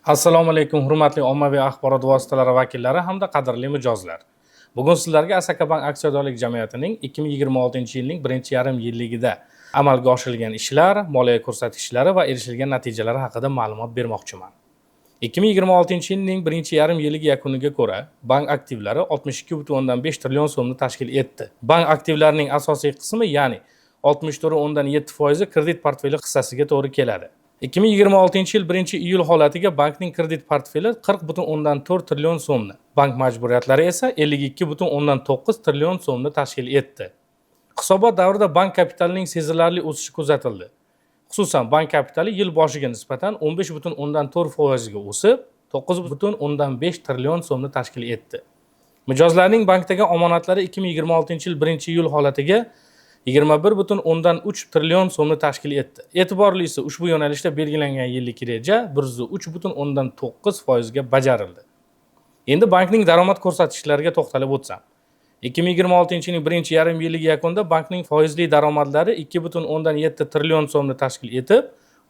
Assalomu alaykum, hurmatli ommaviy axborot vositalari vakillari hamda qadrli mijozlar. Bugun sizlarga Asaka Bank aksiyadorlik jamiyatining 2026-yilning birinchi yarim yilligida amalga oshirilgan ishlar, moliya ko'rsatkichlari va erishilgan natijalari haqida ma'lumot bermoqchiman. 2026-yilning birinchi yarim yillik yakuniga ko'ra, bank aktivlari 62,5 trillion so'mni tashkil etdi. Bank aktivlarining asosiy qismi, ya'ni 64,7% kredit portfeli hissasiga to'g'ri keladi. 2026-yil 1-iyul holatiga bankning kredit portfeli 40,4 trillion so'mni, bank majburiyatlari esa 52,9 trillion so'mni tashkil etdi. Hisobot davrida bank kapitalining sezilarli o'sishi kuzatildi. Xususan, bank kapitali yil boshiga nisbatan 15,4% ga o'sib, 9,5 trillion so'mni tashkil etdi. Mijozlarning bankdagi omonatlari 2026-yil 1-iyul holatiga 21,3 trillion so'mni tashkil etdi. E'tiborlisi, ushbu yo'nalishda belgilangan yillik reja 103,9% ga bajarildi. Endi bankning daromad ko'rsatkichlariga to'xtalib o'tsam. 2026-yilning birinchi yarim yillik yakunida bankning foizli daromadlari 2,7 trillion so'mni tashkil etib,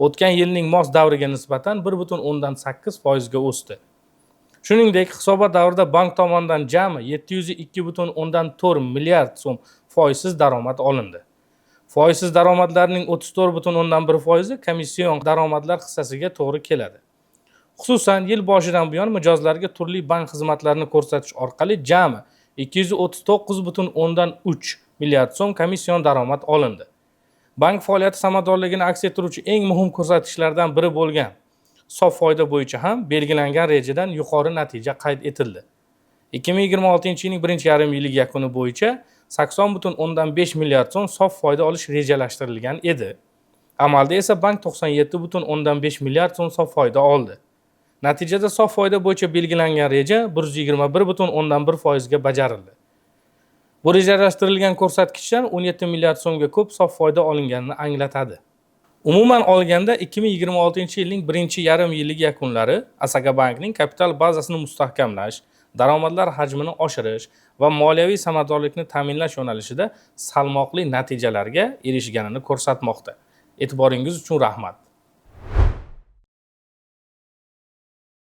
o'tgan yilning mos davriga nisbatan 1,8% ga o'sdi. Shuningdek, hisobot davrida bank tomonidan jami 702,4 milliard so'm foizsiz daromad olindi. Foizsiz daromadlarning 34,1% komission daromadlar hissasiga to'g'ri keladi. Xususan, yil boshidan buyon mijozlarga turli bank xizmatlarini ko'rsatish orqali jami 239,3 milliard so'm komission daromad olindi. Bank faoliyati samaradorligini aks ettiruvchi eng muhim ko'rsatkichlardan biri bo'lgan sof foyda bo'yicha ham belgilangan rejadan yuqori natija qayd etildi. 2026-yilning birinchi yarim yillik yakuni bo'yicha 80,5 milliard so'm sof foyda olish rejalashtirilgan edi. Amalda esa bank 97,5 milliard so'm sof foyda oldi. Natijada sof foyda bo'yicha belgilangan reja 121,1% ga bajarildi. Bu rejalashtirilgan ko'rsatkichdan 17 milliard so'mga ko'p sof foyda olinganini anglatadi. Umuman olganda 2026-yilning birinchi yarim yillik yakunlari Asaka Bankning kapital bazasini mustahkamlash, daromadlar hajmini oshirish va moliyaviy samaradorlikni ta'minlash yo'nalishida salmoqli natijalarga erishganini ko'rsatmoqda. E'tiboringiz uchun rahmat.